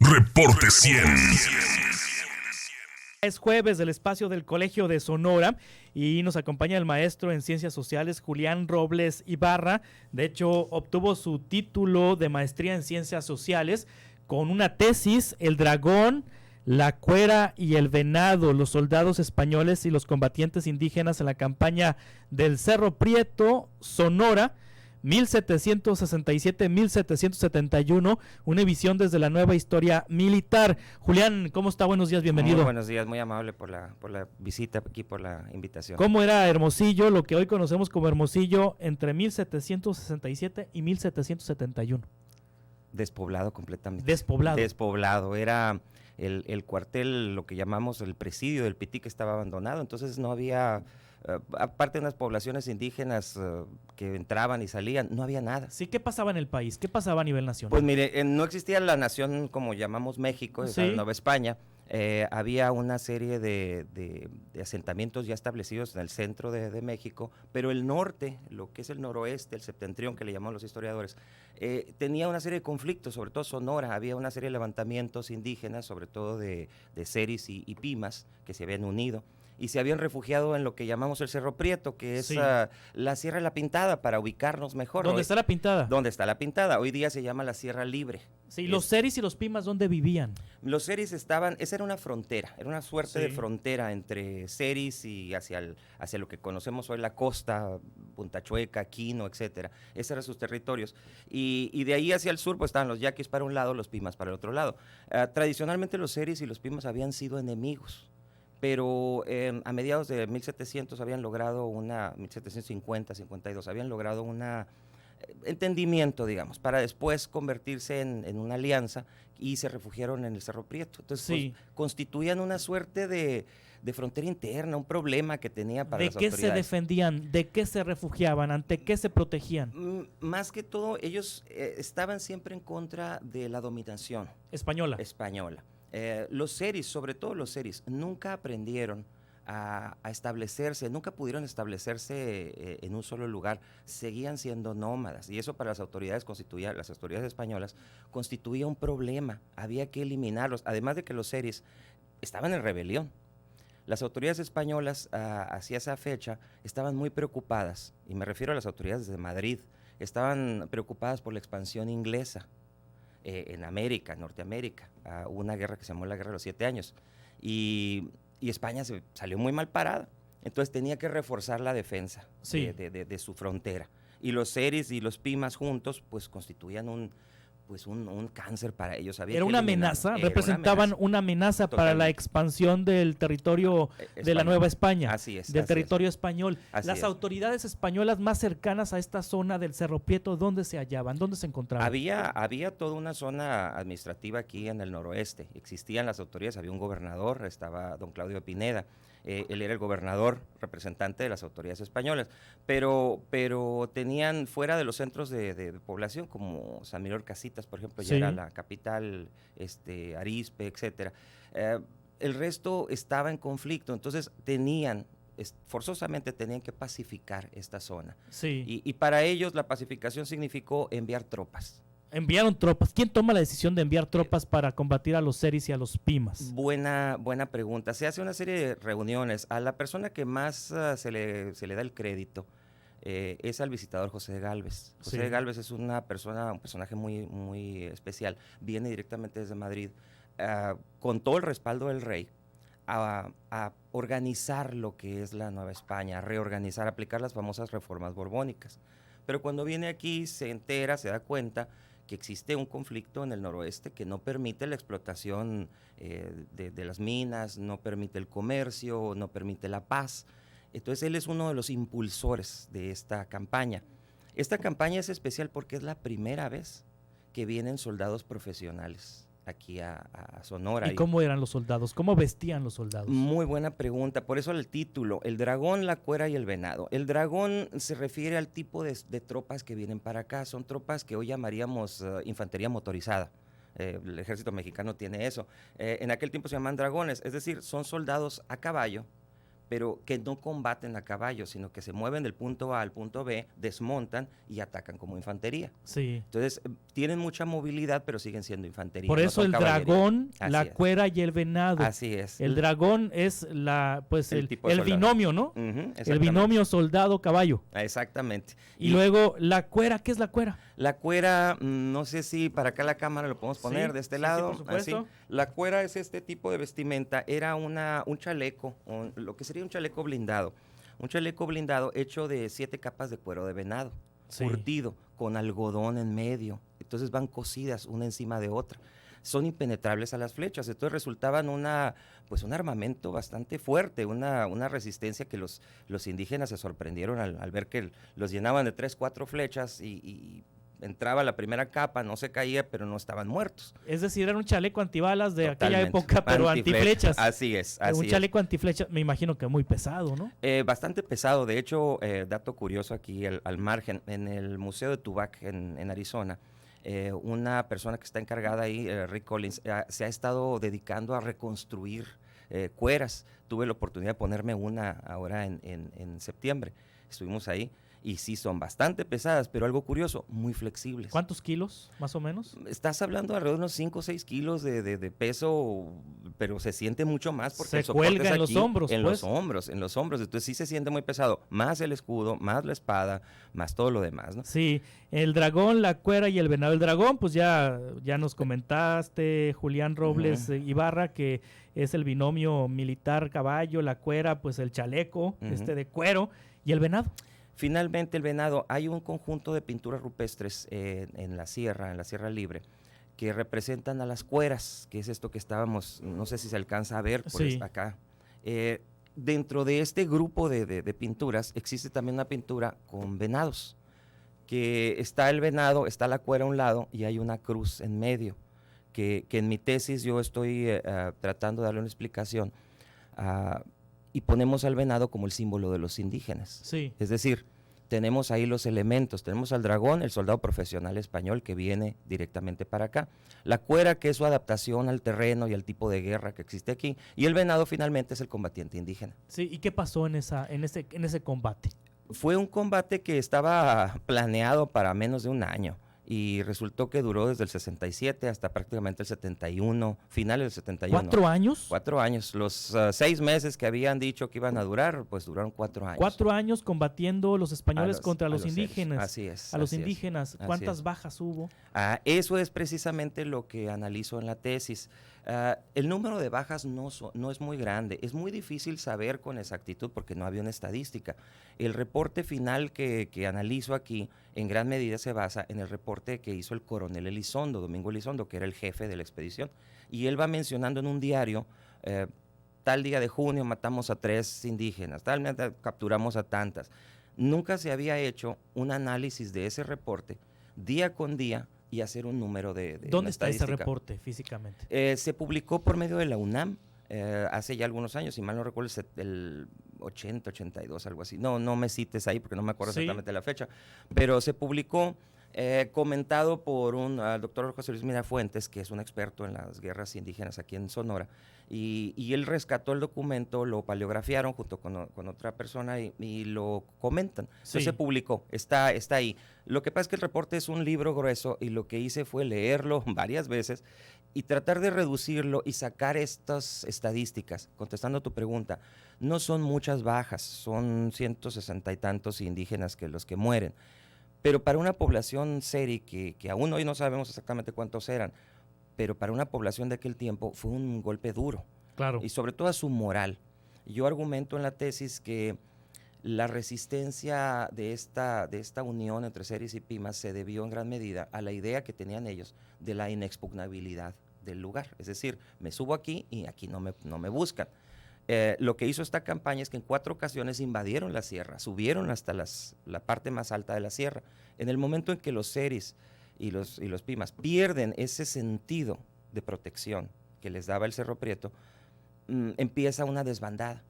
Reporte 100. Es jueves del espacio del Colegio de Sonora y nos acompaña el maestro en Ciencias Sociales Julián Robles Ibarra. De hecho, obtuvo su título de maestría en Ciencias Sociales con una tesis, El dragón, la cuera y el venado, los soldados españoles y los combatientes indígenas en la campaña del Cerro Prieto, Sonora, 1767-1771, una visión desde la nueva historia militar. Julián, ¿cómo está? Buenos días, bienvenido. Muy buenos días, muy amable por la visita aquí, por la invitación. ¿Cómo era Hermosillo, lo que hoy conocemos como Hermosillo, entre 1767 y 1771? Despoblado completamente. Despoblado. Era el cuartel, lo que llamamos el presidio del Pití, que estaba abandonado, entonces no había... aparte de unas poblaciones indígenas que entraban y salían, no había nada. Sí, ¿qué pasaba en el país? ¿Qué pasaba a nivel nacional? Pues mire, no existía la nación como llamamos México, Sí. Nueva España. Había una serie de asentamientos ya establecidos en el centro de México, pero el norte, lo que es el noroeste, el septentrión que le llaman los historiadores, tenía una serie de conflictos, sobre todo Sonora. Había una serie de levantamientos indígenas, sobre todo de seris y pimas, que se habían unido y se habían refugiado en lo que llamamos el Cerro Prieto, que es Sí. la Sierra de la Pintada, para ubicarnos mejor. ¿Dónde está la Pintada? ¿Dónde está la Pintada? Hoy día se llama la Sierra Libre. Sí, los seris y los pimas, ¿dónde vivían? Los seris estaban, esa era una frontera, era una suerte Sí. de frontera entre seris y hacia lo que conocemos hoy la costa, Punta Chueca, Quino, etcétera. Esos eran sus territorios. Y de ahí hacia el sur, pues estaban los yaquis para un lado, los pimas para el otro lado. Tradicionalmente los seris y los pimas habían sido enemigos, pero a mediados de 1700 habían logrado 1750, 52, habían logrado una entendimiento, digamos, para después convertirse en una alianza y se refugiaron en el Cerro Prieto. Entonces, Sí. pues, constituían una suerte de frontera interna, un problema que tenía para ¿De las qué autoridades. se defendían? ¿De qué se refugiaban? ¿Ante qué se protegían? Más que todo, ellos estaban siempre en contra de la dominación Española. española. Los seris, sobre todo los seris, nunca aprendieron a establecerse, nunca pudieron establecerse en un solo lugar, seguían siendo nómadas, y eso para las autoridades españolas constituía un problema, había que eliminarlos, además de que los seris estaban en rebelión. Las autoridades españolas hacia esa fecha estaban muy preocupadas, y me refiero a las autoridades de Madrid, estaban preocupadas por la expansión inglesa en América, Norteamérica. Hubo una guerra que se llamó la Guerra de los 7 Años, y España se salió muy mal parada, entonces tenía que reforzar la defensa Sí. de su frontera, y los seris y los pimas juntos pues constituían un cáncer para ellos. Había Era que una eliminarlos. amenaza, Era representaban una amenaza para la Totalmente. expansión del territorio de la Español. Nueva España, Así es, del así territorio español. Así Las es. autoridades españolas más cercanas a esta zona del Cerro Prieto, ¿dónde se hallaban? ¿Dónde se encontraban? Había toda una zona administrativa aquí en el noroeste, existían las autoridades, había un gobernador, estaba don Claudio Pineda, él era el gobernador representante de las autoridades españolas, pero tenían fuera de los centros de población, como San Miguel Casitas, por ejemplo, Sí. ya era la capital, Arizpe, etcétera. El resto estaba en conflicto, entonces forzosamente tenían que pacificar esta zona. Sí. Y para ellos la pacificación significó enviar tropas. Enviaron tropas. ¿Quién toma la decisión de enviar tropas para combatir a los seris y a los pimas? Buena pregunta. Se hace una serie de reuniones. A la persona que más se le da el crédito es al visitador José de Gálvez. José Sí. de Gálvez es un personaje muy, muy especial. Viene directamente desde Madrid, con todo el respaldo del rey, a organizar lo que es la Nueva España, a reorganizar, a aplicar las famosas reformas borbónicas. Pero cuando viene aquí se entera, se da cuenta que existe un conflicto en el noroeste que no permite la explotación de las minas, no permite el comercio, no permite la paz. Entonces él es uno de los impulsores de esta campaña. Esta campaña es especial porque es la primera vez que vienen soldados profesionales aquí a Sonora. ¿Y cómo eran los soldados? ¿Cómo vestían los soldados? Muy buena pregunta, por eso el título, El dragón, la cuera y el venado. El dragón se refiere al tipo de tropas que vienen para acá, son tropas que hoy llamaríamos infantería motorizada. El ejército mexicano tiene eso. En aquel tiempo se llaman dragones, es decir, son soldados a caballo, pero que no combaten a caballo, sino que se mueven del punto A al punto B, desmontan y atacan como infantería. Sí. Entonces, tienen mucha movilidad, pero siguen siendo infantería. Por no eso son el caballería. dragón, Así la es. cuera y el venado. Así es. El dragón es El tipo de el soldado. binomio, ¿no? Ujú, El exactamente. binomio soldado-caballo. Exactamente. Y luego la cuera, ¿qué es la cuera? La cuera, no sé si para acá la cámara lo podemos poner Sí, de este sí, lado. por supuesto. Así. La cuera es este tipo de vestimenta. Era un chaleco, lo que sería un chaleco blindado. Un chaleco blindado hecho de 7 capas de cuero de venado, Sí. curtido, con algodón en medio. Entonces van cosidas una encima de otra. Son impenetrables a las flechas, entonces resultaban un armamento bastante fuerte, una resistencia que los indígenas se sorprendieron al ver que los llenaban de 3, 4 flechas y entraba la primera capa, no se caía, pero no estaban muertos. Es decir, era un chaleco antibalas de aquella Totalmente. época, pero antiflechas. Así es, así Un es. chaleco antiflechas, me imagino que muy pesado, ¿no? Bastante pesado, de hecho, dato curioso aquí al margen, en el Museo de Tubac en Arizona, una persona que está encargada ahí, Rick Collins, se ha estado dedicando a reconstruir cueras. Tuve la oportunidad de ponerme una ahora en septiembre, estuvimos ahí. Y sí, son bastante pesadas, pero algo curioso, muy flexibles. ¿Cuántos kilos, más o menos? Estás hablando alrededor de unos 5 o 6 kilos de peso, pero se siente mucho más porque Se el soporte cuelga es en los aquí, hombros, en pues. los hombros. Entonces sí se siente muy pesado. Más el escudo, más la espada, más todo lo demás, ¿no? Sí, el dragón, la cuera y el venado. El dragón, pues ya nos comentaste, Julián Robles Ibarra, que es el binomio militar-caballo, la cuera, pues el chaleco, de cuero, y el venado. Finalmente, el venado, hay un conjunto de pinturas rupestres en la Sierra Libre, que representan a las cueras, que es esto que estábamos, no sé si se alcanza a ver por Sí. acá. Dentro de este grupo de pinturas existe también una pintura con venados, que está el venado, está la cuera a un lado y hay una cruz en medio, que en mi tesis yo estoy tratando de darle una explicación. Y ponemos al venado como el símbolo de los indígenas. Sí. Es decir, tenemos ahí los elementos, tenemos al dragón, el soldado profesional español que viene directamente para acá, la cuera que es su adaptación al terreno y al tipo de guerra que existe aquí, y el venado finalmente es el combatiente indígena. Sí, ¿y qué pasó en ese combate? Fue un combate que estaba planeado para menos de un año. Y resultó que duró desde el 67 hasta prácticamente el 71, finales del 71. ¿4 años? 4 años. Los 6 meses que habían dicho que iban a durar, pues duraron 4 años. 4 años combatiendo los españoles contra los indígenas. Así es. A los indígenas. ¿Cuántas bajas hubo? Eso es precisamente lo que analizo en la tesis. El número de bajas no es muy grande. Es muy difícil saber con exactitud porque no había una estadística. El reporte final que analizo aquí en gran medida se basa en el reporte que hizo el coronel Elizondo, Domingo Elizondo, que era el jefe de la expedición. Y él va mencionando en un diario, tal día de junio matamos a 3 indígenas, tal día capturamos a tantas. Nunca se había hecho un análisis de ese reporte día con día y hacer un número de ¿Dónde está ese reporte físicamente? Se publicó por medio de la UNAM hace ya algunos años, si mal no recuerdo, el 80, 82, algo así. No me cites ahí porque no me acuerdo exactamente la fecha, pero se publicó comentado por un doctor José Luis Mirafuentes, que es un experto en las guerras indígenas aquí en Sonora, y él rescató el documento, lo paleografiaron junto con otra persona y lo comentan. Entonces se publicó, está ahí. Lo que pasa es que el reporte es un libro grueso y lo que hice fue leerlo varias veces y tratar de reducirlo y sacar estas estadísticas. Contestando a tu pregunta, no son muchas bajas, son 160 y tantos indígenas que los que mueren. Pero para una población seri, que aún hoy no sabemos exactamente cuántos eran, pero para una población de aquel tiempo fue un golpe duro. Claro. Y sobre todo a su moral. Yo argumento en la tesis que la resistencia de esta unión entre seris y pimas se debió en gran medida a la idea que tenían ellos de la inexpugnabilidad del lugar. Es decir, me subo aquí y aquí no me buscan. Lo que hizo esta campaña es que en 4 ocasiones invadieron la sierra, subieron hasta la parte más alta de la sierra. En el momento en que los seris y los pimas pierden ese sentido de protección que les daba el Cerro Prieto, empieza una desbandada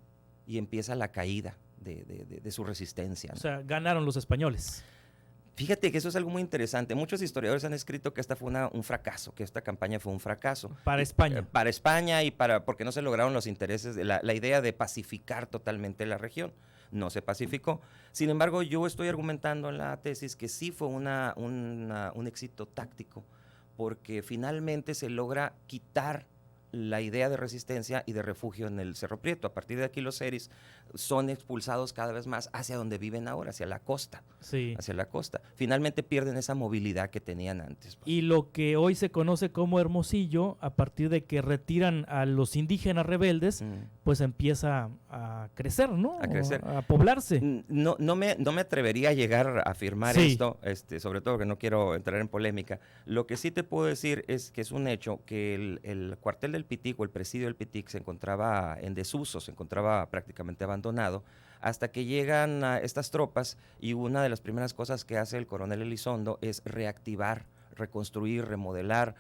y empieza la caída de su resistencia, ¿no? O sea, ganaron los españoles. Fíjate que eso es algo muy interesante. Muchos historiadores han escrito que esta fue un fracaso, que esta campaña fue un fracaso. Para España. Para España y porque no se lograron los intereses, la idea de pacificar totalmente la región. No se pacificó. Sin embargo, yo estoy argumentando en la tesis que sí fue un éxito táctico, porque finalmente se logra quitar la idea de resistencia y de refugio en el Cerro Prieto. A partir de aquí los seris son expulsados cada vez más hacia donde viven ahora, hacia la costa. Sí. Hacia la costa. Finalmente pierden esa movilidad que tenían antes. Y lo que hoy se conoce como Hermosillo, a partir de que retiran a los indígenas rebeldes, pues empieza a crecer, ¿no? A crecer. A poblarse. No me atrevería a llegar a afirmar esto, sobre todo que no quiero entrar en polémica. Lo que sí te puedo decir es que es un hecho que el cuartel del Pitic o el presidio del Pitic se encontraba en desuso, se encontraba prácticamente abandonado, hasta que llegan estas tropas y una de las primeras cosas que hace el coronel Elizondo es reactivar, reconstruir, remodelar,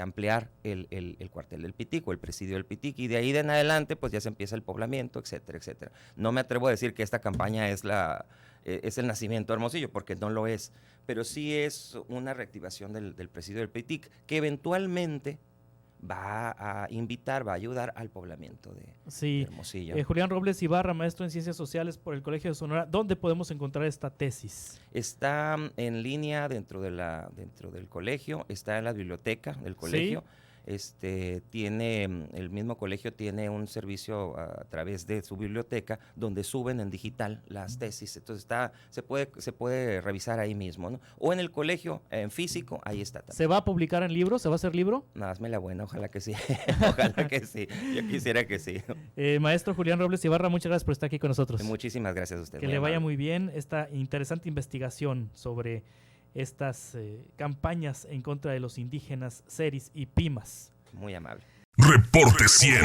ampliar el cuartel del Pitic o el presidio del Pitic, y de ahí en adelante pues ya se empieza el poblamiento, etcétera, etcétera. No me atrevo a decir que esta campaña es el nacimiento de Hermosillo, porque no lo es, pero sí es una reactivación del presidio del Pitic que eventualmente va a ayudar al poblamiento de Hermosillo. Julián Robles Ibarra, maestro en Ciencias Sociales por el Colegio de Sonora, ¿dónde podemos encontrar esta tesis? Está en línea dentro del colegio, está en la biblioteca del colegio. El mismo colegio tiene un servicio a través de su biblioteca donde suben en digital las tesis, entonces se puede revisar ahí mismo, ¿no? O en el colegio, en físico, ahí está también. ¿Se va a publicar en libro? ¿Se va a hacer libro? Nada, hazme la buena, ojalá que sí, ojalá que sí, yo quisiera que sí. Maestro Julián Robles Ibarra, muchas gracias por estar aquí con nosotros. Muchísimas gracias a usted. Que le vaya muy bien esta interesante investigación sobre estas campañas en contra de los indígenas, seris y pimas. Muy amable. Reporte 100.